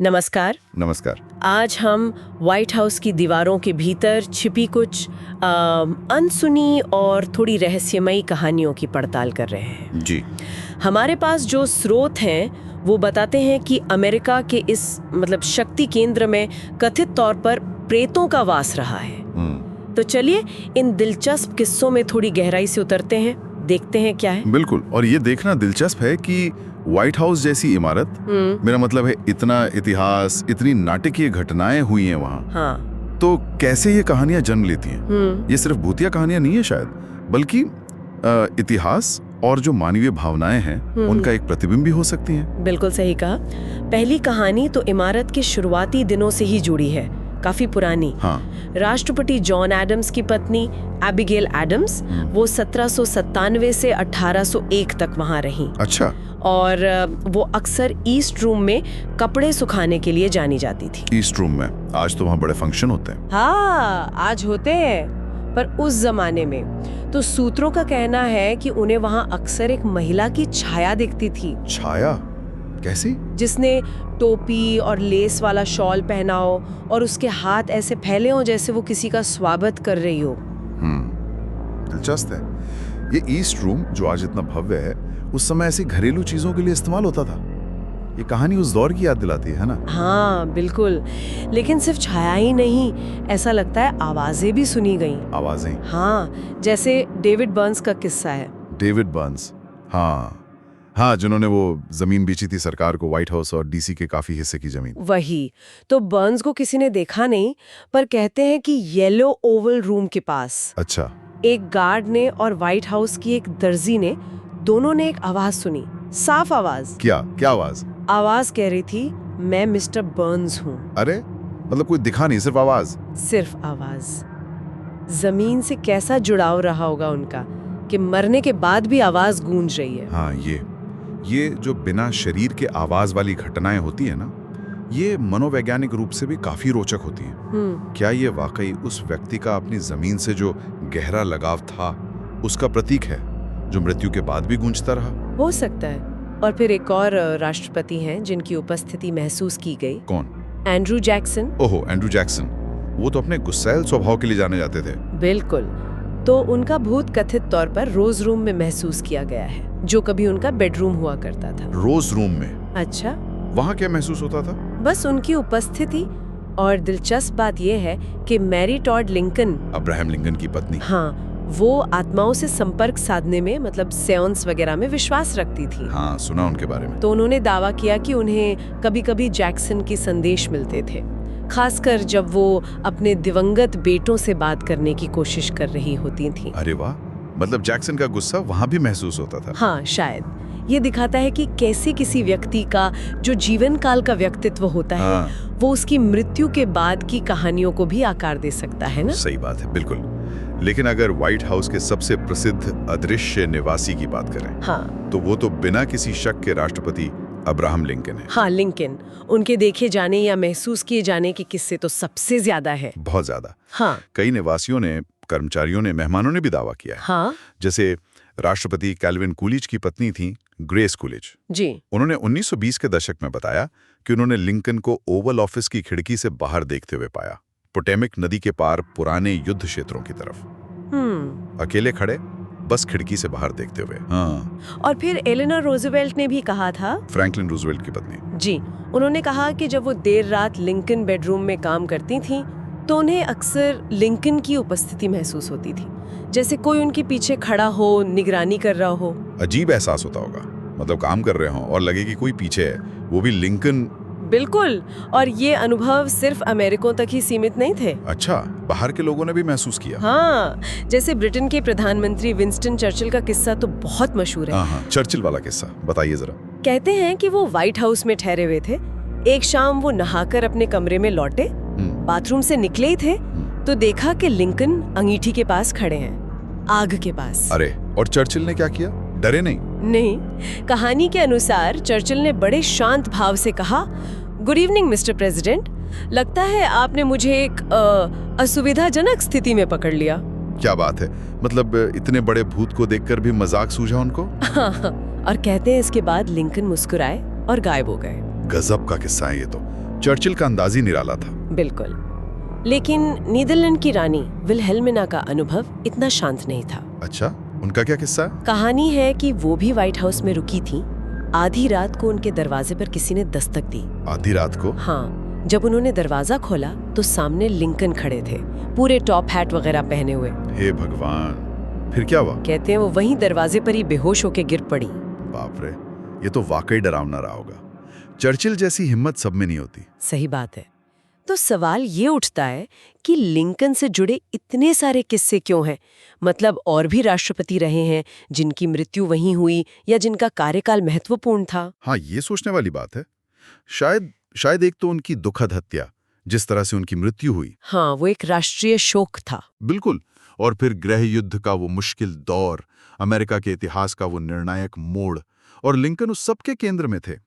नमस्कार। नमस्कार। आज हम व्हाइट हाउस की दीवारों के भीतर छिपी कुछ अनसुनी और थोड़ी रहस्यमयी कहानियों की पड़ताल कर रहे हैं। जी। हमारे पास जो स्रोत हैं वो बताते हैं कि अमेरिका के इस शक्ति केंद्र में कथित तौर पर प्रेतों का वास रहा है। तो चलिए इन दिलचस्प किस्सों में थोड़ी गहराई से उतरते हैं, देखते हैं क्या है। बिल्कुल। और ये देखना दिलचस्प है कि व्हाइट हाउस जैसी इमारत, मेरा मतलब है इतना इतिहास, इतनी नाटकीय घटनाएं हुई हैं वहाँ। हाँ। तो कैसे ये कहानियां जन्म लेती हैं? ये सिर्फ भूतिया कहानियां नहीं है शायद, बल्कि इतिहास और जो मानवीय भावनाएं हैं उनका एक प्रतिबिंब भी हो सकती हैं। बिल्कुल सही कहा। पहली कहानी तो इमारत के शुरुआती दिनों से ही जुड़ी है, काफी पुरानी। हाँ। राष्ट्रपति जॉन एडम्स की पत्नी एबिगेल एडम्स, वो 1797 से 1801 तक वहाँ रहीं। अच्छा। और वो अक्सर ईस्ट रूम में कपड़े सुखाने के लिए जानी जाती थी। ईस्ट रूम में? आज तो वहाँ बड़े फंक्शन होते हैं। हाँ, आज होते हैं, पर उस जमाने में तो सूत्रों का कहना है कि उन्हें वहाँ अक्सर एक महिला की छाया दिखती थी। छाया? कैसी? जिसने टोपी और लेस वाला शॉल पहना हो और उसके हाथ ऐसे फैले हो जैसे वो किसी का स्वागत कर रही हो। दिलचस्प है। ये ईस्ट रूम जो आज इतना भव्य है, उस समय ऐसी घरेलू चीजों के लिए इस्तेमाल होता था। ये कहानी उस दौर की याद दिलाती है ना? हाँ बिल्कुल। लेकिन सिर्फ छाया ही नहीं, ऐसा लगता है आवाजें भी सुनी गईं। आवाजें? हाँ, जैसे डेविड बर्न्स का किस्सा है। David Burns? हाँ, जिन्होंने वो जमीन बेची थी सरकार को, व्हाइट हाउस और डीसी के काफी हिस्से की जमीन। वही तो। बर्न्स को किसी ने देखा नहीं, पर कहते हैं कि येलो ओवल रूम के पास अच्छा। एक गार्ड ने और व्हाइट हाउस की एक दर्जी ने, दोनों ने एक आवाज सुनी, साफ आवाज। क्या आवाज? आवाज कह रही थी, मैं मिस्टर बर्न्स हूँ। अरे मतलब कोई दिखा नहीं, सिर्फ आवाज? सिर्फ आवाज। जमीन से कैसा जुड़ाव रहा होगा उनका कि मरने के बाद भी आवाज गूंज रही है। हाँ, ये जो बिना शरीर के आवाज वाली घटनाएं होती है ना, ये मनोवैज्ञानिक रूप से भी काफी रोचक होती हैं। क्या ये वाकई उस व्यक्ति का अपनी जमीन से जो गहरा लगाव था, उसका प्रतीक है जो मृत्यु के बाद भी गूंजता रहा? हो सकता है। और फिर एक और राष्ट्रपति हैं जिनकी उपस्थिति महसूस की गई। कौन? Andrew Jackson. ओहो, एंड्रू जैक्सन। वो तो अपने गुस्सैल स्वभाव के लिए जाने जाते थे। बिल्कुल। तो उनका भूत कथित तौर पर रोज रूम में महसूस किया गया है, जो कभी उनका बेडरूम हुआ करता था। रोज रूम में? अच्छा। वहाँ क्या महसूस होता था? बस उनकी उपस्थिति। और दिलचस्प बात यह है कि Mary Todd Lincoln, Abraham Lincoln की पत्नी, हाँ, वो आत्माओं से संपर्क साधने में, सेंस वगैरह में विश्वास रखती थी। हाँ, सुना उनके बारे में। तो उन्होंने दावा किया कि उन्हें कभी-कभी जैक्सन के संदेश मिलते थे, खासकर जब वो अपने दिवंगत बेटों से बात करने की कोशिश कर रही होती थीं। अरे वाह, मतलब जैक्सन का गुस्सा वहाँ भी महसूस होता था। हाँ, शायद ये दिखाता है कि कैसे किसी व्यक्ति का जो जीवन काल का व्यक्तित्व होता है, वो उसकी मृत्यु के बाद की कहानियों को भी आकार दे सकता है ना? सही बात है, बिल्कुल। लेकिन अगर व्हाइट हाउस के सबसे प्रसिद्ध अदृश्य निवासी की बात करें, हाँ, तो वो तो बिना किसी शक के राष्ट्रपति अब्राहम लिंकन है। हाँ, लिंकन। उनके देखे जाने या महसूस किए जाने के किस्से तो सबसे ज्यादा है। बहुत ज्यादा। हाँ। कई निवासियों ने, कर्मचारियों ने, मेहमानों ने भी दावा किया है। हाँ। जैसे राष्ट्रपति कैल्विन कूलिज की पत्नी थी, ग्रेस कूलिज जी। उन्होंने 1920 के दशक में बताया कि उन्होंने लिंकन को ओवल ऑफिस की खिड़की से बाहर देखते हुए पाया, पोटेमिक नदी के पार पुराने युद्ध क्षेत्रों की तरफ, अकेले खड़े, बस खिड़की से बाहर देखते हुए। हाँ। और फिर एलेनोर रूजवेल्ट ने भी कहा था, फ्रैंकलिन रूजवेल्ट की पत्नी जी, उन्होंने कहा कि जब वो देर रात लिंकन बेडरूम में काम करती थीं, तो उन्हें अक्सर लिंकन की उपस्थिति महसूस होती थी, जैसे कोई उनके पीछे खड़ा हो, निगरानी कर रहा हो। अजीब एहसास होता होगा, मतलब काम कर रहे हो और लगे कि कोई पीछे है, वो भी लिंकन। बिल्कुल। और ये अनुभव सिर्फ अमेरिकों तक ही सीमित नहीं थे। अच्छा, बाहर के लोगों ने भी महसूस किया? हाँ, जैसे ब्रिटेन के प्रधानमंत्री विंस्टन चर्चिल का किस्सा तो बहुत मशहूर है। हाँ, चर्चिल वाला किस्सा बताइए जरा। कहते हैं कि वो व्हाइट हाउस में ठहरे हुए थे। एक शाम वो नहाकर अपने कमरे में लौटे, बाथरूम से निकले ही थे तो देखा कि लिंकन अंगीठी के पास खड़े हैं, आग के पास। अरे, और चर्चिल ने क्या किया? डरे नहीं? नहीं। कहानी के अनुसार चर्चिल ने बड़े शांत भाव से कहा, गुड इवनिंग मिस्टर प्रेसिडेंट, लगता है आपने मुझे एक असुविधाजनक स्थिति में पकड़ लिया। क्या बात है, मतलब इतने बड़े भूत को देखकर भी मजाक सूझा उनको? हाँ, और कहते हैं इसके बाद लिंकन मुस्कुराए और गायब हो गए। गजब का किस्सा है ये तो। चर्चिल का अंदाज ही निराला था। बिल्कुल। लेकिन नीदरलैंड की रानी विल्हेल्मिना का अनुभव इतना शांत नहीं था। अच्छा, उनका क्या किस्सा है? कहानी है कि वो भी व्हाइट हाउस में रुकी थी। आधी रात को उनके दरवाजे पर किसी ने दस्तक दी। आधी रात को? हाँ। जब उन्होंने दरवाजा खोला तो सामने लिंकन खड़े थे, पूरे टॉप हैट वगैरह पहने हुए। हे भगवान, फिर क्या हुआ? कहते हैं वो वहीं दरवाजे पर ही बेहोश होके गिर पड़ी। बाप रे, ये तो वाकई डरावना रहा होगा। चर्चिल जैसी हिम्मत सब में नहीं होती। सही बात है। तो सवाल ये उठता है कि लिंकन से जुड़े इतने सारे किस्से क्यों हैं? मतलब और भी राष्ट्रपति रहे हैं जिनकी मृत्यु वहीं हुई या जिनका कार्यकाल महत्वपूर्ण था। हाँ, ये सोचने वाली बात है। शायद एक तो उनकी दुखद हत्या, जिस तरह से उनकी मृत्यु हुई। हाँ, वो एक राष्ट्रीय शोक था। बिल्कुल। और फिर गृह युद्ध का वो मुश्किल दौर, अमेरिका के इतिहास का वो निर्णायक मोड़, और लिंकन उस सब के केंद्र में थे।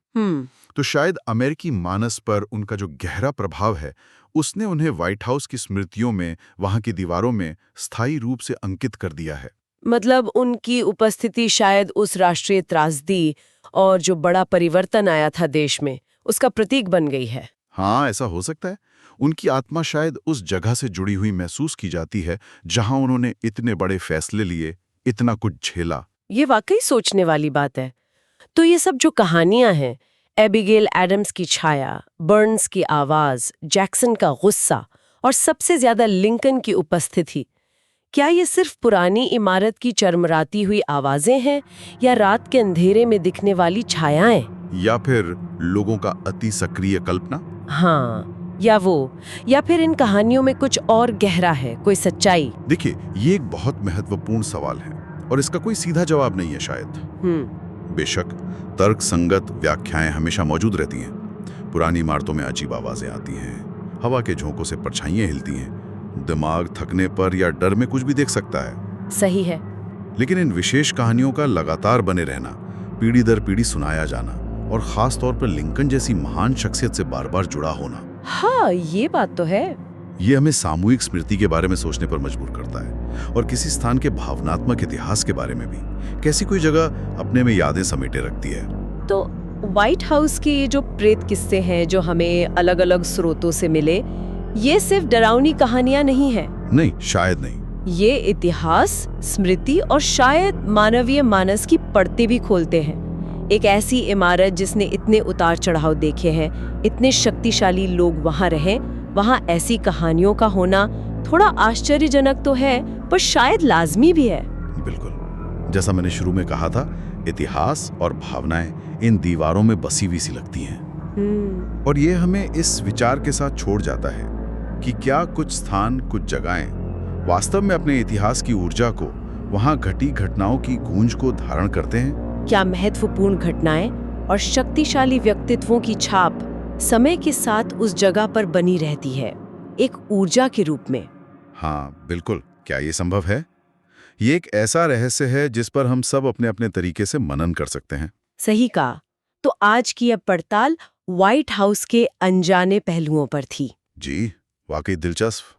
तो शायद अमेरिकी मानस पर उनका जो गहरा प्रभाव है, उसने उन्हें व्हाइट हाउस की स्मृतियों में, वहां की दीवारों में स्थायी रूप से अंकित कर दिया है। मतलब उनकी उपस्थिति शायद उस राष्ट्रीय त्रासदी और जो बड़ा परिवर्तन आया था देश में, उसका प्रतीक बन गई है। हाँ, ऐसा हो सकता है। उनकी आत्मा शायद उस जगह से जुड़ी हुई महसूस की जाती है जहां उन्होंने इतने बड़े फैसले लिए, इतना कुछ झेला। ये वाकई सोचने वाली बात है। तो ये सब जो कहानियां हैं, एबिगेल एडम्स की छाया, बर्न्स की आवाज, जैक्सन का गुस्सा और सबसे ज्यादा लिंकन की उपस्थिति, क्या ये सिर्फ पुरानी इमारत की चरमराती हुई आवाजें हैं या रात के अंधेरे में दिखने वाली छायाएं? या फिर लोगों का अति सक्रिय कल्पना? हाँ, या फिर इन कहानियों में कुछ और गहरा है, कोई सच्चाई? देखिए, ये एक बहुत महत्वपूर्ण सवाल है और इसका कोई सीधा जवाब नहीं है शायद। बेशक तर्क संगत व्याख्याएं हमेशा मौजूद रहती हैं। पुरानी इमारतों में अजीब आवाजें आती हैं, हवा के झोंकों से परछाइयां हिलती हैं, दिमाग थकने पर या डर में कुछ भी देख सकता है। सही है। लेकिन इन विशेष कहानियों का लगातार बने रहना, पीढ़ी दर पीढ़ी सुनाया जाना, और खास तौर पर लिंकन जैसी महान शख्सियत से बार बार जुड़ा होना, हाँ, ये बात तो है। ये हमें सामूहिक स्मृति के बारे में सोचने पर मजबूर करता है, और किसी स्थान के भावनात्मक इतिहास के बारे में भी। कैसी कोई जगह अपने में यादें समेटे रखती है। तो व्हाइट हाउस के ये जो प्रेत किस्से हैं जो हमें अलग अलग स्रोतों से मिले, ये सिर्फ डरावनी कहानियां नहीं है। नहीं, शायद नहीं। ये इतिहास, स्मृति और शायद मानवीय मानस की परतें भी खोलते हैं। एक ऐसी इमारत जिसने इतने उतार चढ़ाव देखे हैं, इतने शक्तिशाली लोग वहां रहे, वहां ऐसी कहानियों का होना थोड़ा आश्चर्यजनक तो है, पर शायद लाजमी भी है। बिल्कुल। जैसा मैंने शुरू में कहा था, इतिहास और भावनाएं इन दीवारों में बसी हुई सी लगती हैं। और ये हमें इस विचार के साथ छोड़ जाता है कि क्या कुछ स्थान, कुछ जगहें वास्तव में अपने इतिहास की ऊर्जा को, वहां घटी घटनाओं की गूंज को धारण करते हैं। क्या महत्वपूर्ण घटनाएं और शक्तिशाली व्यक्तित्वों की छाप समय के साथ उस जगह पर बनी रहती है, एक ऊर्जा के रूप में? हाँ, बिल्कुल। क्या ये संभव है? ये एक ऐसा रहस्य है जिस पर हम सब अपने अपने तरीके से मनन कर सकते हैं। सही कहा। तो आज की यह पड़ताल व्हाइट हाउस के अनजाने पहलुओं पर थी। जी, वाकई दिलचस्प।